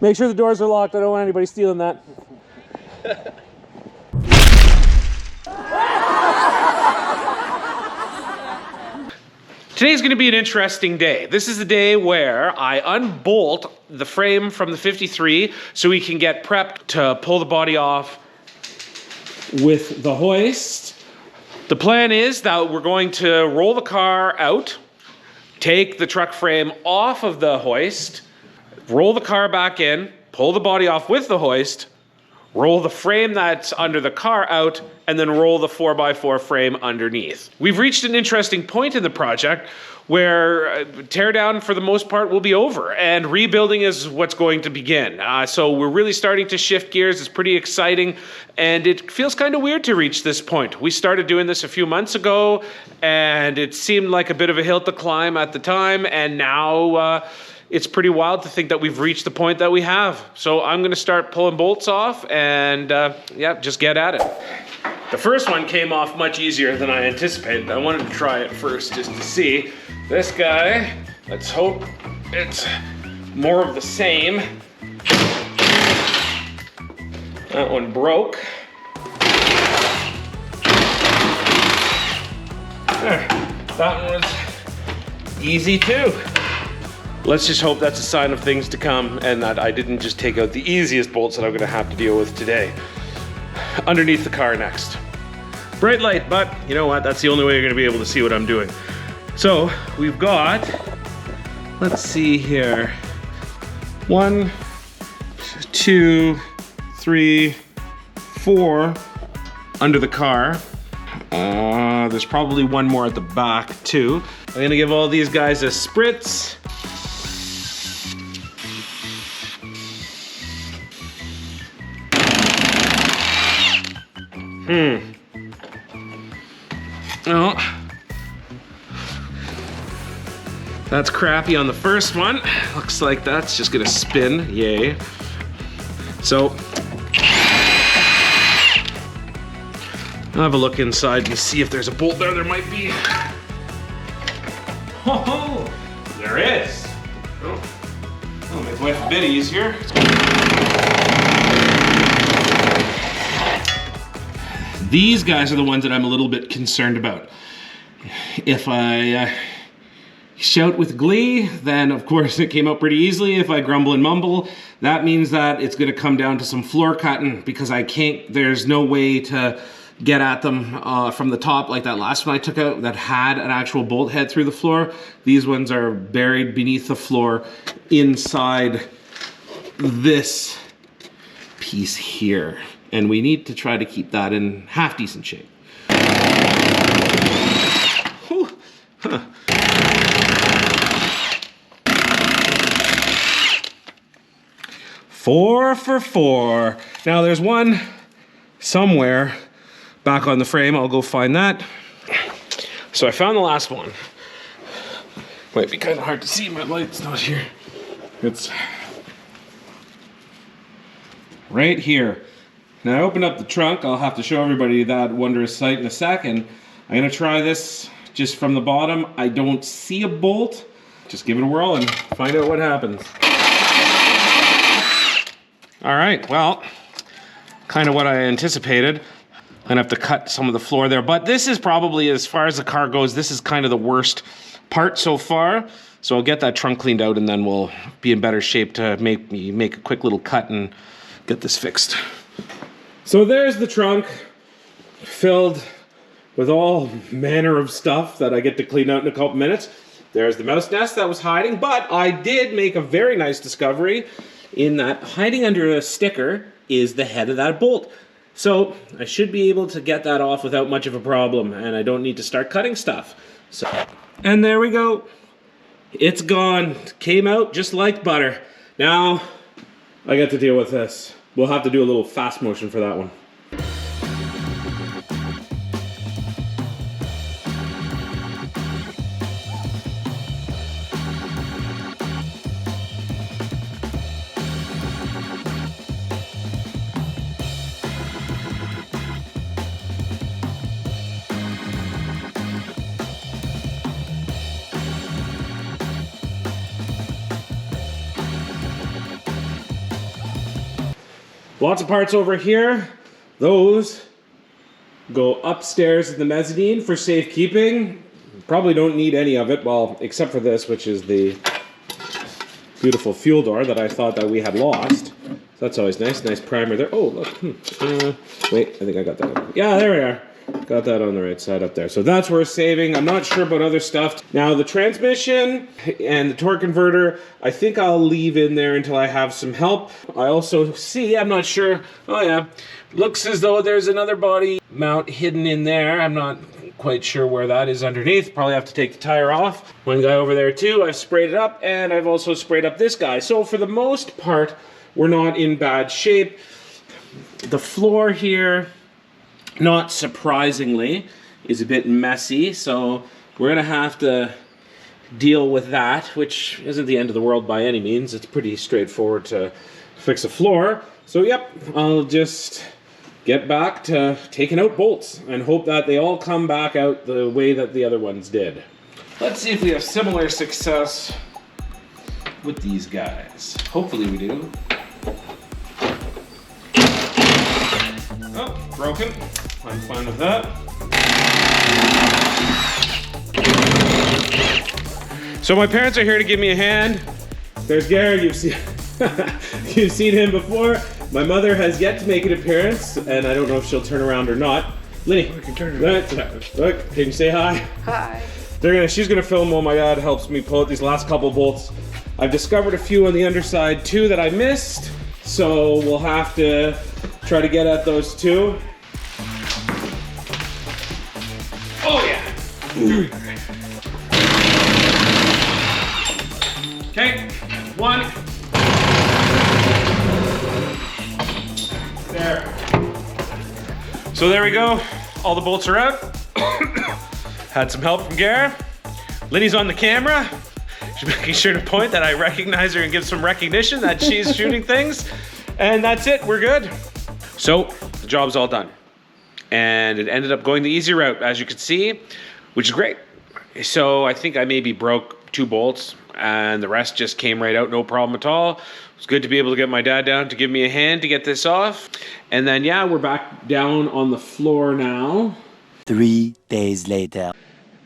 Make sure the doors are locked. I don't want anybody stealing that. Today's going to be an interesting day. This is the day where I unbolt the frame from the 53 so we can get prepped to pull the body off with the hoist. The plan is that we're going to roll the car out, take the truck frame off of the hoist, roll the car back in, pull the body off with the hoist, roll the frame that's under the car out, and then roll the 4x4 frame underneath. We've reached an interesting point in the project where teardown for the most part will be over and rebuilding is what's going to begin. So we're really starting to shift gears. It's pretty exciting and it feels kind of weird to reach this point. We started doing this a few months ago and it seemed like a bit of a hill to climb at the time, and now it's pretty wild to think that we've reached the point that we have. So I'm gonna start pulling bolts off and yeah, just get at it. The first one came off much easier than I anticipated. I wanted to try it first just to see. This guy, let's hope it's more of the same. That one broke. There, that one was easy too. Let's just hope that's a sign of things to come and that I didn't just take out the easiest bolts that I'm gonna have to deal with today. Underneath the car next. Bright light, but you know what? That's the only way you're gonna be able to see what I'm doing. So we've got, let's see here. 1, 2, 3, 4 under the car. There's probably one more at the back too. I'm gonna give all these guys a spritz. Oh, that's crappy on the first one. Looks like that's just gonna spin, yay. So, I'll have a look inside and see if there's a bolt there. There might be. Oh, there is. Oh, that'll make life a bit easier. These guys are the ones that I'm a little bit concerned about. If I shout with glee, then of course it came out pretty easily. If I grumble and mumble, that means that it's gonna come down to some floor cutting because there's no way to get at them from the top like that last one I took out that had an actual bolt head through the floor. These ones are buried beneath the floor inside this piece here. And we need to try to keep that in half decent shape. Whew. Huh. Four for 4. Now there's one somewhere back on the frame. I'll go find that. So I found the last one. Might be kind of hard to see, my light's not here. It's right here. Now I open up the trunk. I'll have to show everybody that wondrous sight in a second. I'm gonna try this just from the bottom. I don't see a bolt. Just give it a whirl and find out what happens. All right, well, kind of what I anticipated. I'm gonna have to cut some of the floor there, but this is probably, as far as the car goes, this is kind of the worst part so far. So I'll get that trunk cleaned out and then we'll be in better shape to make a quick little cut and get this fixed. So there's the trunk, filled with all manner of stuff that I get to clean out in a couple minutes. There's the mouse nest that was hiding, but I did make a very nice discovery in that hiding under a sticker is the head of that bolt. So I should be able to get that off without much of a problem, and I don't need to start cutting stuff. So, and there we go. It's gone. Came out just like butter. Now I get to deal with this. We'll have to do a little fast motion for that one. Lots of parts over here. Those go upstairs in the mezzanine for safekeeping. Probably don't need any of it, well, except for this, which is the beautiful fuel door that I thought that we had lost. So that's always nice. Nice primer there. Oh, look. Wait, I think I got that one. Yeah, there we are. Got that on the right side up there. So that's worth saving. I'm not sure about other stuff. Now, the transmission and the torque converter, I think I'll leave in there until I have some help. I also see, I'm not sure. Oh, yeah. Looks as though there's another body mount hidden in there. I'm not quite sure where that is underneath. Probably have to take the tire off. One guy over there too. I've sprayed it up, and I've also sprayed up this guy. So for the most part, we're not in bad shape. The floor here, not surprisingly, is a bit messy. So we're gonna have to deal with that, which isn't the end of the world by any means. It's pretty straightforward to fix a floor. So yep, I'll just get back to taking out bolts and hope that they all come back out the way that the other ones did. Let's see if we have similar success with these guys. Hopefully we do. Oh, broken. I'm fine with that. So my parents are here to give me a hand. There's Gary, you've seen him before. My mother has yet to make an appearance, and I don't know if she'll turn around or not. Linny, I can turn around. Look, can you say hi? Hi. She's gonna film while my dad helps me pull out these last couple bolts. I've discovered a few on the underside too that I missed, so we'll have to try to get at those too. Oh yeah. Okay, one. There. So there we go. All the bolts are out. Had some help from Gara. Linny's on the camera. She's making sure to point that I recognize her and give some recognition that she's shooting things. And that's it, we're good. So the job's all done. And it ended up going the easy route, as you can see, which is great. So I think I maybe broke 2 bolts and the rest just came right out, no problem at all. It's good to be able to get my dad down to give me a hand to get this off. And then, yeah, we're back down on the floor now. 3 days later.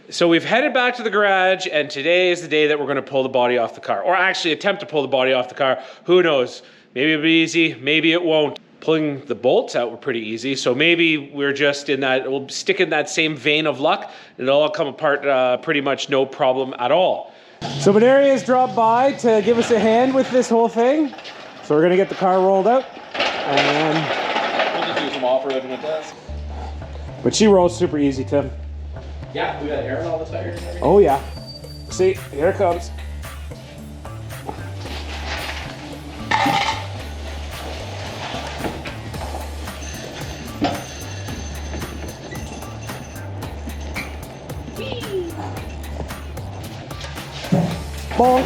So we've headed back to the garage, and today is the day that we're gonna pull the body off the car, or actually attempt to pull the body off the car. Who knows? Maybe it'll be easy, maybe it won't. Pulling the bolts out were pretty easy, so maybe we're just in that, we'll stick in that same vein of luck, and it'll all come apart pretty much no problem at all. So Badaria's dropped by to give us a hand with this whole thing. So we're gonna get the car rolled out, and We'll just do some off-roading with this. but she rolls super easy, Tim. Yeah, we got air in all the tires and everything. Oh yeah. See, here it comes. Bonk.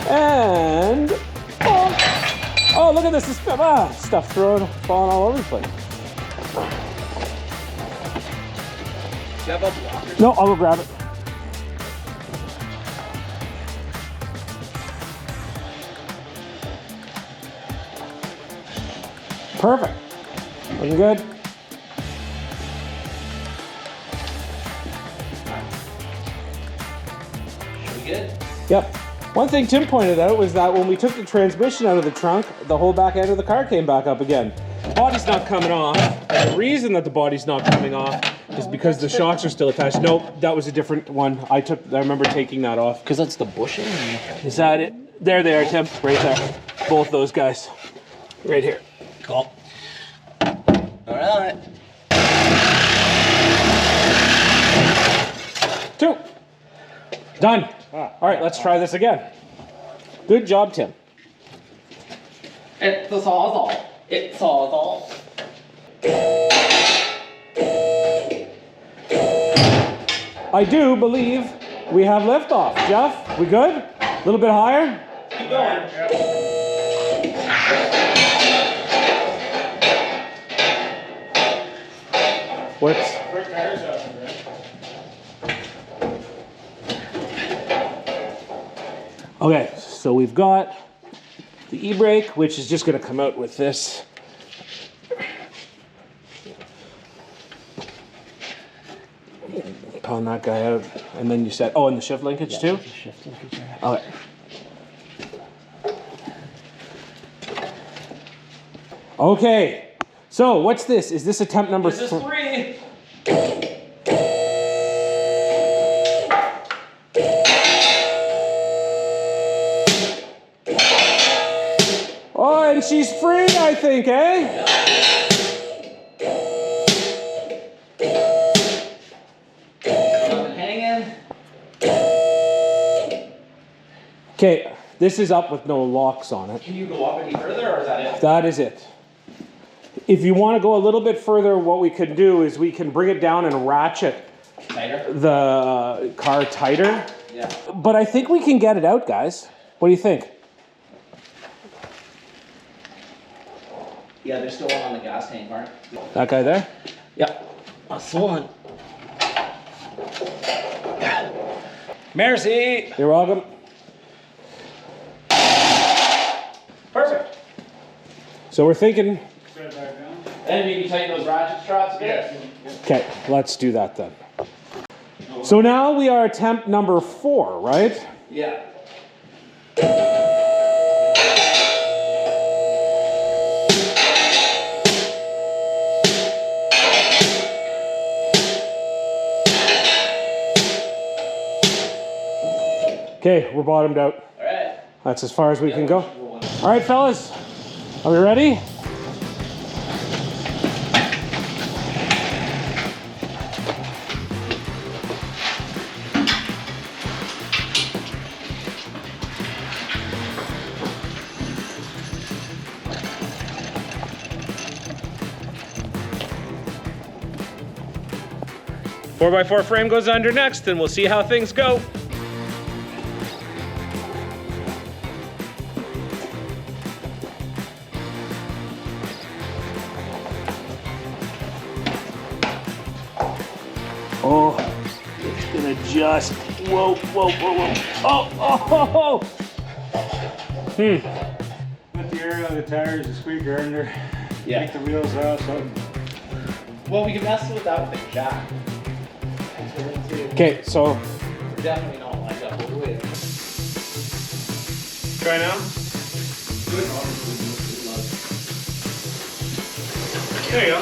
And bonk. Oh, look at this. Stuff falling all over the place. Do you have a blocker? No, I'll go grab it. Perfect. Looking good. Should we good? Yep. One thing Tim pointed out was that when we took the transmission out of the trunk, the whole back end of the car came back up again. Body's not coming off, and the reason that the body's not coming off is because the shocks are still attached. Nope, that was a different one. I remember taking that off. Because that's the bushing? Is that it? There they are, Tim. Right there. Both those guys. Right here. Cool. Alright. 2. Done. All right, let's try this again. Good job, Tim. It's the sawzall. It's sawzall. I do believe we have liftoff. Jeff, we good? A little bit higher? Keep going. What's... Okay, so we've got the e-brake, which is just going to come out with this pound that guy out. And then you said, oh, and the shift linkage too? Shift linkage. Okay. Okay. So what's this? Is this attempt number This is 3. Oh, and she's free, I think, eh? Hanging. Okay, this is up with no locks on it. Can you go up any further, or is that it? That is it. If you want to go a little bit further, what we can do is we can bring it down and ratchet Tighter? the car tighter. Yeah. But I think we can get it out, guys. What do you think? Yeah, there's still one on the gas tank, Mark. That guy there? Yeah. That's the one. Merci. You're welcome. Perfect. So we're thinking, And maybe tighten those ratchet straps a bit. okay, let's do that then. So now we are attempt number 4, right? Yeah. Okay, we're bottomed out. All right. That's as far as we can go. All right, fellas, are we ready? Four by 4 frame goes under next, and we'll see how things go. Oh, it's gonna just, whoa, whoa, whoa, whoa. Oh, oh, oh, oh. Put the air out of the tires, the squeaker under, Yeah. take the wheels out, so Well, we can mess with that with the jack. Okay, so We're definitely not lined up. We'll wait. try now. There you go.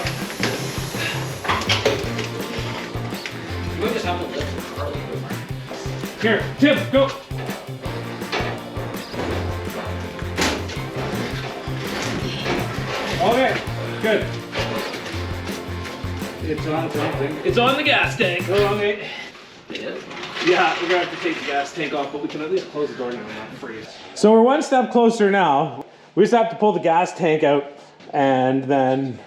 You might just have to lift the car a little bit, Mark. Here, Tim, go. Okay, good. it's on something. It's on the gas tank. Hold on, mate. Yeah. Yeah, we're gonna have to take the gas tank off, but we can at least close the door now and not freeze. So we're one step closer now. We just have to pull the gas tank out, and then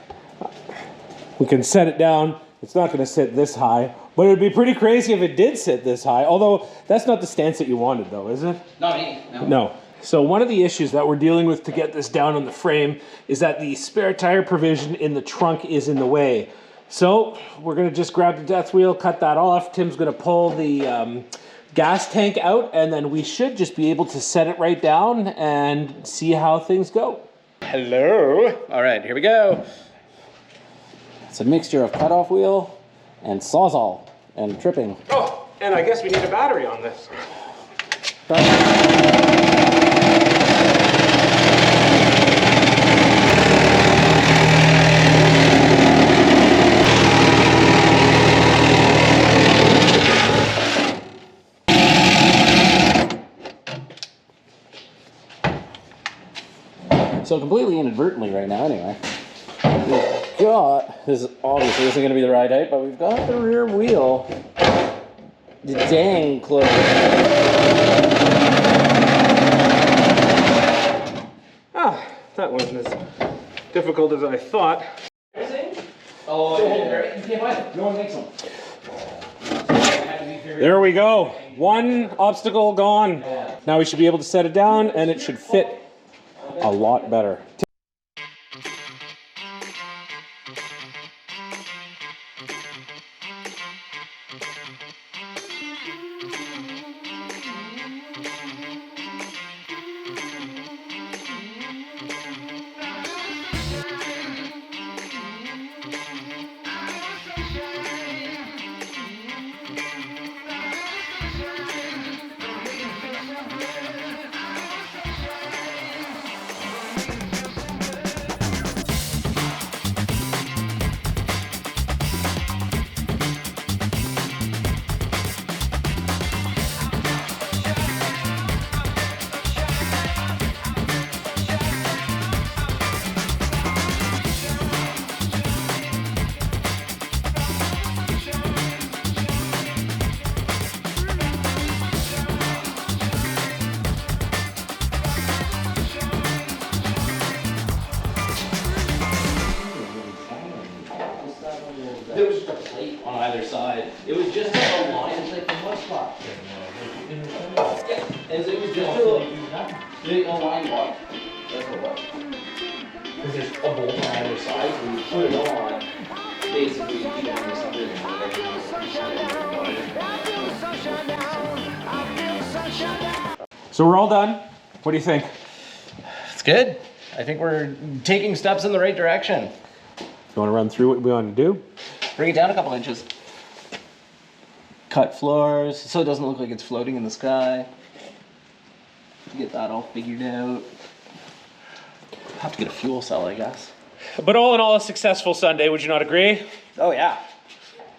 we can set it down. It's not gonna sit this high, but it would be pretty crazy if it did sit this high. Although, that's not the stance that you wanted though, is it? Not me. No. No. So one of the issues that we're dealing with to get this down on the frame is that the spare tire provision in the trunk is in the way. So we're gonna just grab the death wheel, cut that off. Tim's gonna pull the gas tank out, and then we should just be able to set it right down and see how things go. Hello. All right, here we go. It's a mixture of cutoff wheel and sawzall and tripping. Oh, and I guess we need a battery on this. So completely inadvertently right now anyway. We've got, this is obviously isn't gonna be the right height, but we've got the rear wheel dang close. Ah, that wasn't as difficult as I thought. Oh, you can't buy it. No one makes them. There we go. One obstacle gone. Now we should be able to set it down, and it should fit a lot better. on either side. It was just a line, it's like from what spot? Yeah, and it was just a line block. That's what it was. Because there's a bolt on either side, so we put it on, basically, you know, something So we're all done. What do you think? It's good. I think we're taking steps in the right direction. You want to run through what we want to do? Bring it down a couple inches. Cut floors so it doesn't look like it's floating in the sky. Get that all figured out. Have to get a fuel cell, I guess. But all in all, a successful Sunday, would you not agree? Oh yeah,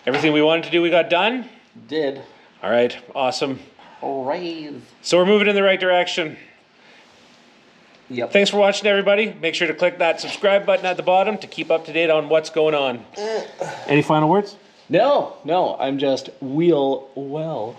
Everything we wanted to do, we got done? did. All right, awesome. Alright. So we're moving in the right direction. Yep. Thanks for watching, everybody. Make sure to click that subscribe button at the bottom to keep up to date on what's going on. Any final words? No, I'm just wheel well.